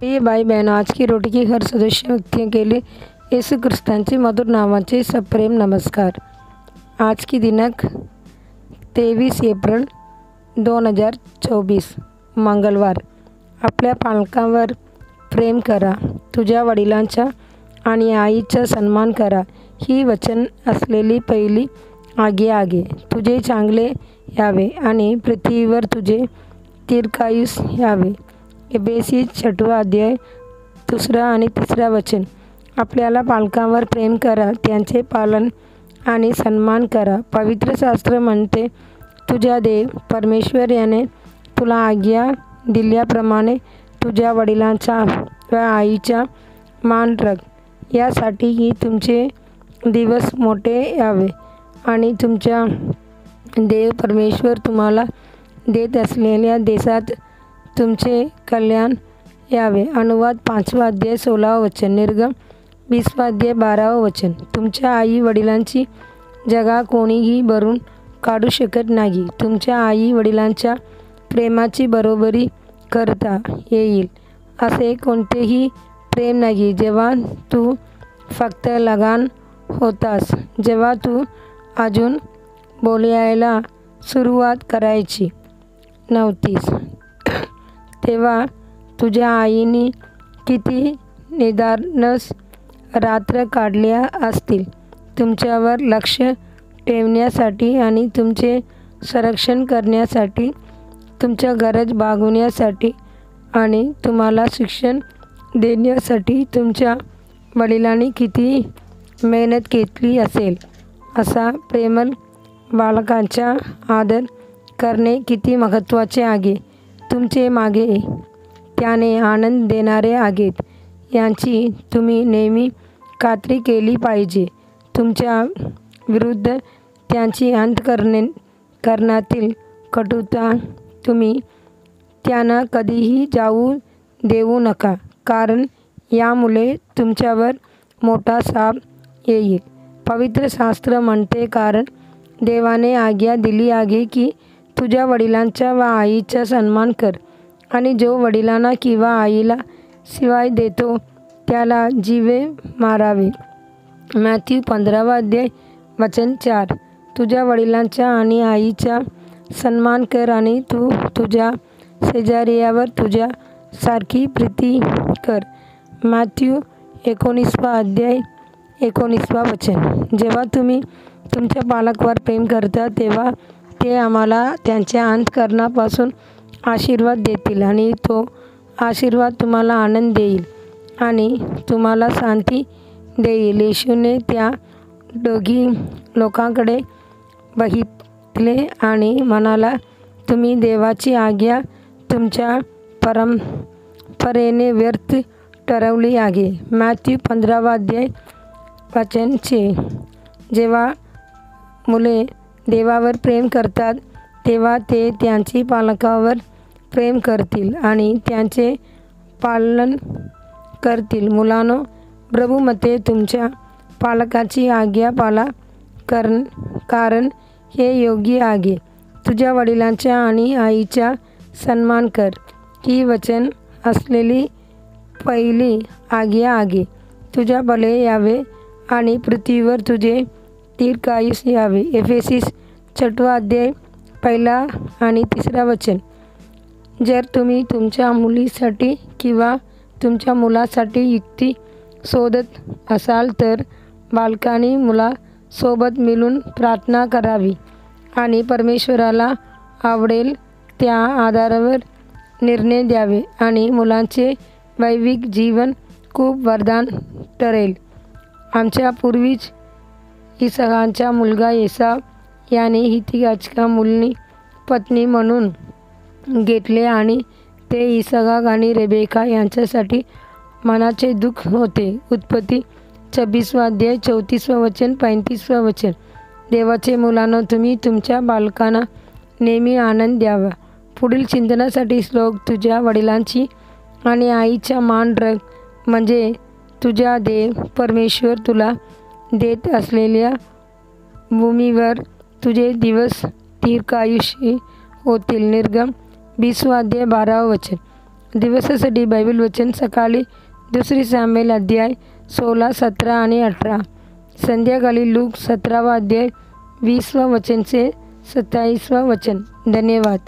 प्रिय भाई बहन, आज की रोटी की हर सदस्य व्यक्तियों के लिए यीशु ख्रिस्तांचे मधुर नावाचे सप्रेम नमस्कार। आज की दिनांक 23 एप्रिल 2024 मंगळवार। आपल्या पालकांवर प्रेम करा, तुझ्या वडिलांचा आणि आईचा सन्मान करा, ही वचन असलेली पहिली आज्ञा आहे। तुझे चांगले यावे आणि पृथ्वीवर तुझे दीर्घायुष्य यावे। एफेसी 6 अध्याय 2 आणि 3 वचन। आपल्याला पालकांवर प्रेम करा, त्यांचे पालन आणि सन्मान करा। पवित्र शास्त्र म्हणते, तुझा देव परमेश्वर याने तुला आज्ञा दिल्याप्रमाणे तुझ्या वडिलांचा व आईचा मान राख, यासाठी की तुमचे दिवस मोठे यावे आणि तुमचा देव परमेश्वर तुम्हाला देत असलेल्या देशात तुमचे कल्याण यावे। अनुवाद 5 अध्याय 16 वचन। निर्गम 20 अध्याय 12 वचन। तुमच्या आई वडिलांची जगा कोणीही भरून काढू शकत नाही। तुमच्या आई वडिलांच्या प्रेमाची बरोबरी करता येईल असे कोणतेही प्रेम नाही। जेव्हा तू फक्त लहान होतास, जेव्हा तू अजून बोलायला सुरुवात करायची नव्हतीस, तेव्हा तुझ्या आईने किती निर्धारच रात्र काढल्या असतील तुमच्यावर लक्ष ठेवण्यासाठी आणि तुमचे संरक्षण करण्यासाठी, तुमच्या गरज भागवण्यासाठी आणि तुम्हाला शिक्षण देण्यासाठी तुमच्या वडिलांनी किती मेहनत घेतली असेल। असा प्रेमळ बालकांचा आदर करणे किती महत्त्वाचे आहे। तुमचे मागे त्याने आनंद देणारे आहेत याची तुम्ही नेहमी खात्री केली पाहिजे। तुमच्या विरुद्ध त्यांची अंतःकरणातील कटुता तुम्ही त्यांना कधीही जाऊ देऊ नका, कारण यामुळे तुमच्यावर मोठा शाप येईल। पवित्र शास्त्र म्हणते, कारण देवाने आज्ञा दिली आहे की तुझ्या वडिलांचा व आईचा सन्मान कर, आणि जो वडिलांना किंवा आईला शिवाय देतो त्याला जीवे मारावे। मॅथ्यू 15 अध्याय वचन 4। तुझ्या वडिलांचा आणि आईचा सन्मान कर आणि तू तुझ्या शेजाऱ्यावर तुझ्या सारखी प्रीती कर। मॅथ्यू 19 अध्याय 19 वचन। जेव्हा तुम्ही तुमच्या पालकावर प्रेम करता, तेव्हा ते आम्हाला त्यांच्या अंतःकरणापासून आशीर्वाद देतील आणि तो आशीर्वाद तुम्हाला आनंद देईल आणि तुम्हाला शांती देईल। येशूने त्या दोघी लोकांकडे बघितले आणि म्हणाला, तुम्ही देवाची आज्ञा तुमच्या परंपरेने व्यर्थ ठरवली आहे। मॅथ्यू 15 अध्याय वचन 6। जेव्हा मुले देवावर प्रेम करतात, तेव्हा ते त्यांची पालकावर प्रेम करतील आणि त्यांचे पालन करतील। मुलांनो, प्रभूमध्ये तुमच्या पालकाची आज्ञा पाळा, कारण हे योग्य आहे। तुझ्या वडिलांचा आणि आईचा सन्मान कर, ही वचन असलेली पहिली आज्ञा आहे। तुझ्या भले यावे आणि पृथ्वीवर तुझे दीर्घायुष्य यावे। एफेसी 6 अध्याय 1 आणि 3 वचन। जर तुम्ही तुमच्या मुलीसाठी किंवा तुमच्या मुलासाठी युक्ती शोधत असाल, तर बालकांनी मुलासोबत मिळून प्रार्थना करावी आणि परमेश्वराला आवडेल त्या आधारावर निर्णय द्यावे आणि मुलांचे वैवाहिक जीवन खूप वरदान ठरेल। आमच्या पूर्वज इसहाकाचा मुलगा एसाव याने हित्तियाच्या मुलीची पत्नी म्हणून घेतले आणि ते इसहाक आणि रेबेका यांच्यासाठी मनाचे दुःख होते। उत्पत्ती 26 अध्याय 34 वचन 35 वचन। देवाचे मुलांनो, तुम्ही तुमच्या बालकांना नेहमी आनंद द्यावा। पुढील चिंतनासाठी श्लोक। तुझ्या वडिलांची आणि आईचा मान राख, म्हणजे तुझा देव परमेश्वर तुला देत असलेल्या भूमीवर तुझे दिवस दीर्घायुषी होतील। निर्गम 20 अध्याय 12 वचन। दिवसासाठी बायबल वचन सकाळी 2 सामुएल अध्याय 16, 17 आणि 18. संध्याकाळी लूक 17 अध्याय 20 वचन से 27 वचन. धन्यवाद.